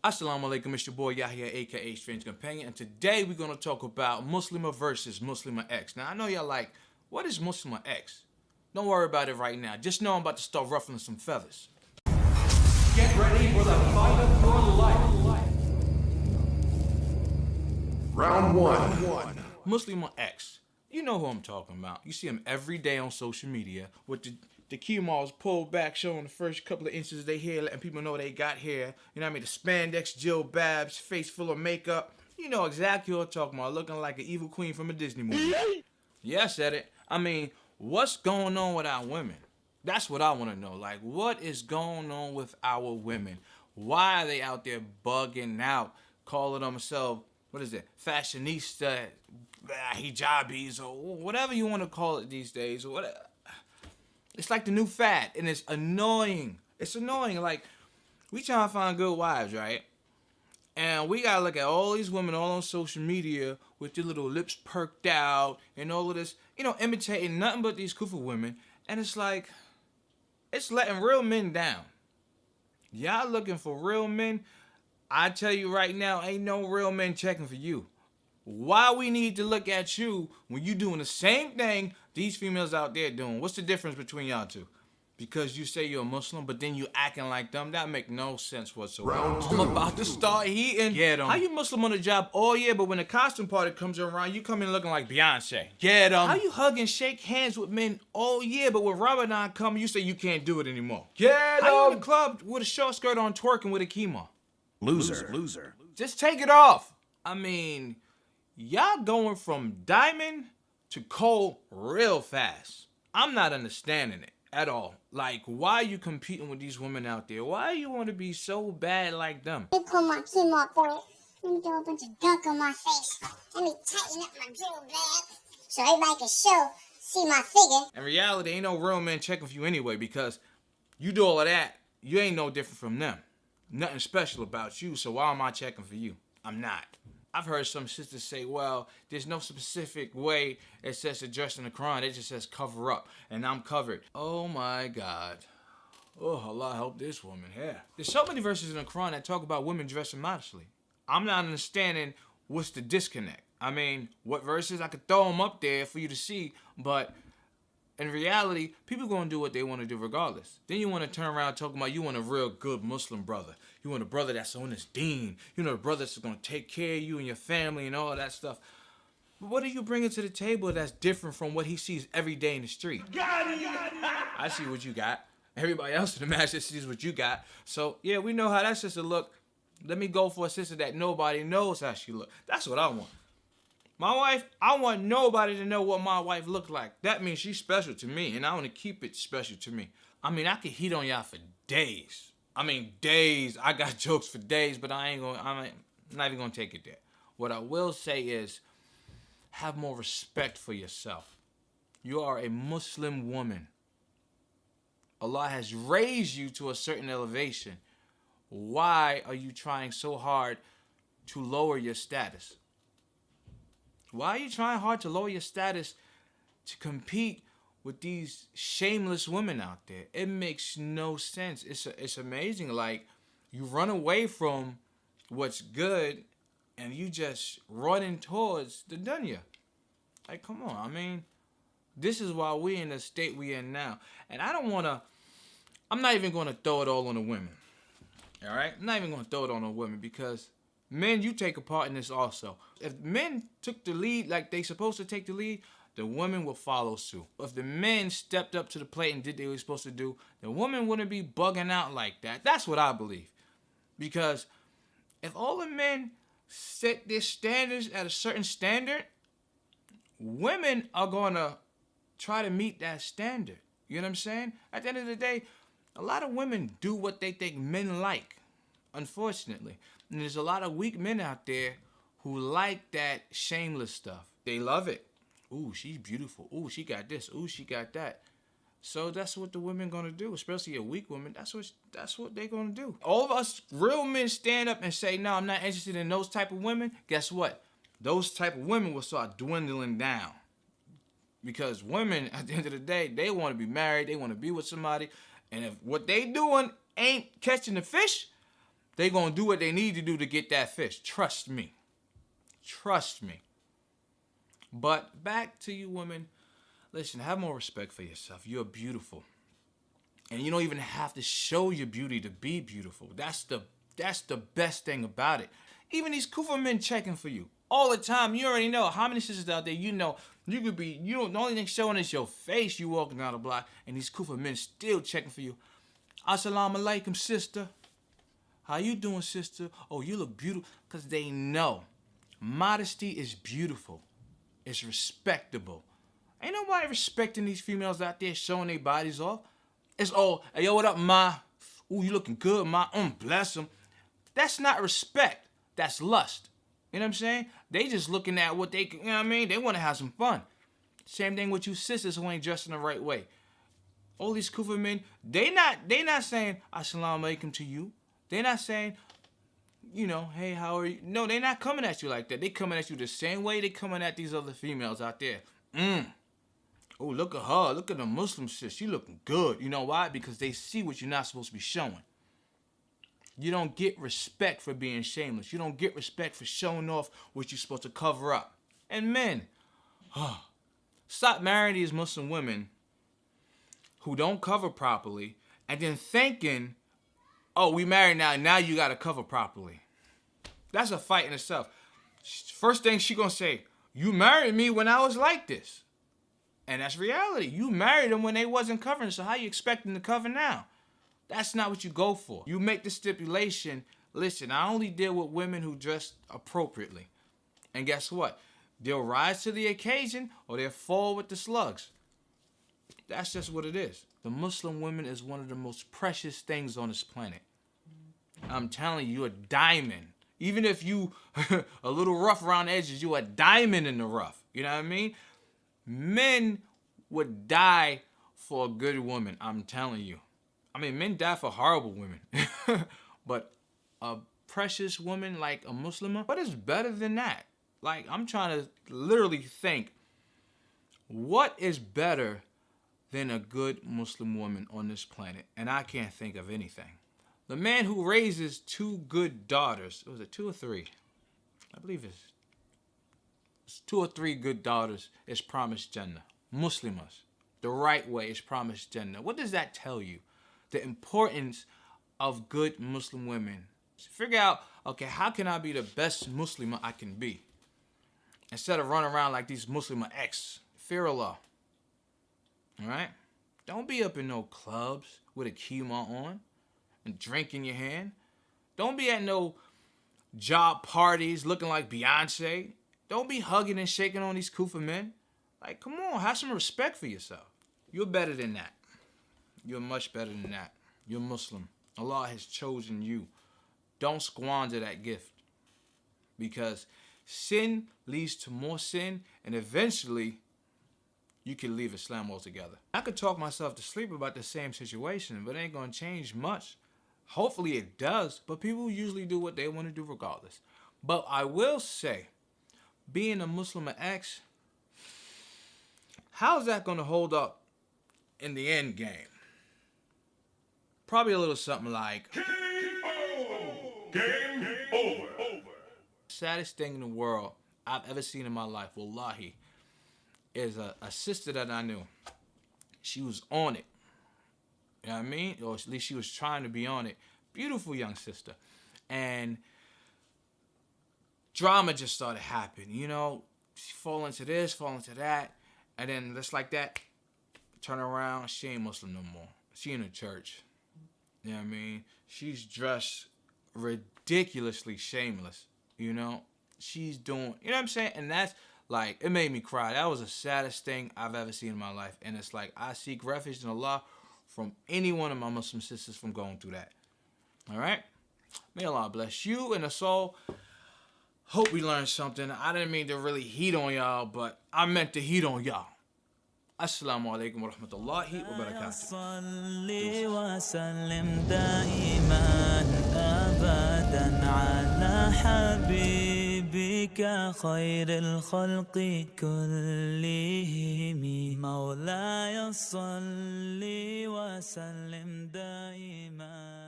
Assalamu alaikum, it's your boy Yahya, aka Strange Companion, and today we're going to talk about Muslimah versus Muslimah X. Now, I know y'all like, what is Muslimah X? Don't worry about it right now. Just know I'm about to start ruffling some feathers. Get ready for the fight of your life. Round one. Muslimah X. You know who I'm talking about. You see him every day on social media with the kimonos pulled back, showing the first couple of inches of their hair, letting people know they got hair. You know what I mean? The spandex jilbabs, face full of makeup. You know exactly what I'm talking about. Looking like an evil queen from a Disney movie. Yeah, I said it. I mean, what's going on with our women? That's what I want to know. Like, what is going on with our women? Why are they out there bugging out, calling themselves, what is it, fashionista, hijabis, or whatever you want to call it these days, or whatever. It's like the new fad, and it's annoying. It's annoying. Like, we trying to find good wives, right? And we gotta look at all these women all on social media with their little lips perked out and all of this, imitating nothing but these kufa women. And it's like, it's letting real men down. Y'all looking for real men? I tell you right now, ain't no real men checking for you. Why we need to look at you when you doing the same thing these females out there doing? What's the difference between y'all two? Because you say you're a Muslim, but then you acting like them. That make no sense whatsoever. Round I'm two. about to start heating. Get 'em. How you Muslim on the job all year, but when the costume party comes around, you come in looking like Beyonce? Get 'em. How you hug and shake hands with men all year, but when Ramadan come, you say you can't do it anymore? Get How you in 'em. the club with a short skirt on twerking with a kima? Loser. Just take it off. I mean, y'all going from diamond to cold real fast. I'm not understanding it at all. Like, why are you competing with these women out there? Why you want to be so bad like them? Let me pull my chemo off for it. Let me do a bunch of gunk on my face. Let me tighten up my drill bag so everybody can see my figure. In reality, ain't no real men checking for you anyway, because you do all of that, you ain't no different from them. Nothing special about you, so why am I checking for you? I'm not. I've heard some sisters say, well, there's no specific way it says to dress in the Quran. It just says cover up, and I'm covered. Oh my God. Oh, Allah help this woman here. There's so many verses in the Quran that talk about women dressing modestly. I'm not understanding what's the disconnect. I mean, what verses? I could throw them up there for you to see, but in reality, people gonna do what they want to do regardless. Then you want to turn around talking about you want a real good Muslim brother. You want a brother that's on his deen. You know, a brother that's gonna take care of you and your family and all of that stuff. But what are you bringing to the table that's different from what he sees every day in the street? I see what you got. Everybody else in the masjid sees what you got. So yeah, we know how that sister look. Let me go for a sister that nobody knows how she look. That's what I want. My wife, I want nobody to know what my wife look like. That means she's special to me, and I want to keep it special to me. I mean, I could heat on y'all for days. I mean, days. I got jokes for days, but I'm not even gonna take it there. What I will say is, have more respect for yourself. You are a Muslim woman. Allah has raised you to a certain elevation. Why are you trying so hard to lower your status? Why are you trying hard to lower your status to compete with these shameless women out there? It makes no sense. It's amazing. Like, you run away from what's good and you just running towards the dunya. Like, come on. I mean, this is why we in the state we in now. And I'm not even going to throw it all on the women. All right? I'm not even going to throw it on the women because men, you take a part in this also. If men took the lead like they supposed to take the lead, the women will follow suit. If the men stepped up to the plate and did what they were supposed to do, the women wouldn't be bugging out like that. That's what I believe. Because if all the men set their standards at a certain standard, women are going to try to meet that standard. You know what I'm saying? At the end of the day, a lot of women do what they think men like, unfortunately. And there's a lot of weak men out there who like that shameless stuff. They love it. Ooh, she's beautiful. Ooh, she got this. Ooh, she got that. So that's what the women gonna do, especially a weak woman. That's what they gonna do. All of us real men stand up and say, no, I'm not interested in those type of women. Guess what? Those type of women will start dwindling down. Because women, at the end of the day, they want to be married. They want to be with somebody. And if what they doing ain't catching the fish, They gonna do what they need to do to get that fish. Trust me. Trust me. But back to you women. Listen, have more respect for yourself. You're beautiful. And you don't even have to show your beauty to be beautiful. That's the best thing about it. Even these kufa men checking for you all the time. You already know how many sisters out there you know. You could be, the only thing showing is your face. You walking down the block and these kufa men still checking for you. Assalamu alaikum, sister. How you doing, sister? Oh, you look beautiful. Because they know modesty is beautiful. It's respectable. Ain't nobody respecting these females out there showing their bodies off. It's all, hey, yo, what up, ma? Ooh, you looking good, ma. Bless them. That's not respect. That's lust. You know what I'm saying? They just looking at what they, you know what I mean? They want to have some fun. Same thing with you sisters who ain't dressed in the right way. All these kufa men, they not saying assalamu alaikum to you. They not saying, hey, how are you? No, they not coming at you like that. They coming at you the same way they coming at these other females out there. Oh, look at her. Look at the Muslim sis. She looking good. You know why? Because they see what you're not supposed to be showing. You don't get respect for being shameless. You don't get respect for showing off what you're supposed to cover up. And men, stop marrying these Muslim women who don't cover properly and then thinking, oh, we married now you got to cover properly. That's a fight in itself. First thing she gonna say, you married me when I was like this. And that's reality. You married them when they wasn't covering, so how you expect them to cover now? That's not what you go for. You make the stipulation, listen, I only deal with women who dress appropriately. And guess what? They'll rise to the occasion or they'll fall with the slugs. That's just what it is. The Muslim woman is one of the most precious things on this planet. I'm telling you, you're a diamond. Even if you a little rough around the edges, you're a diamond in the rough. You know what I mean? Men would die for a good woman, I'm telling you. I mean, men die for horrible women. But a precious woman like a Muslima, what is better than that? Like, I'm trying to literally think, what is better than a good Muslim woman on this planet? And I can't think of anything. The man who raises 2 good daughters, was it 2 or 3? I believe it's 2 or 3 good daughters is promised Jannah. Muslimas. The right way is promised Jannah. What does that tell you? The importance of good Muslim women. Figure out, okay, how can I be the best Muslima I can be? Instead of running around like these Muslimah X. Fear Allah. Alright? Don't be up in no clubs with a kima on and drink in your hand. Don't be at no job parties looking like Beyonce. Don't be hugging and shaking on these kufa men. Like, come on, have some respect for yourself. You're better than that. You're much better than that. You're Muslim. Allah has chosen you. Don't squander that gift. Because sin leads to more sin, and eventually you can leave Islam altogether. I could talk myself to sleep about the same situation, but it ain't gonna change much. Hopefully it does, but people usually do what they want to do regardless. But I will say, being a Muslimah X, how's that gonna hold up in the end game? Probably a little something like, Game over. saddest thing in the world I've ever seen in my life, wallahi, is a sister that I knew. She was on it. You know what I mean? Or at least she was trying to be on it. Beautiful young sister. And drama just started happening. You know, she fall into this, fall into that. And then just like that, turn around, she ain't Muslim no more. She in the church. You know what I mean? She's dressed ridiculously shameless. You know? She's doing, you know what I'm saying? And that's like, it made me cry. That was the saddest thing I've ever seen in my life. And it's like, I seek refuge in Allah from any one of my Muslim sisters from going through that. All right? May Allah bless you and us all. Hope we learned something. I didn't mean to really heat on y'all, but I meant to heat on y'all. Assalamu alaikum wa rahmatullahi wa barakatuh. صلي وسلم دائما أبدا على حبيبك خير الخلق كلهم مولاي صلي وسلم دائما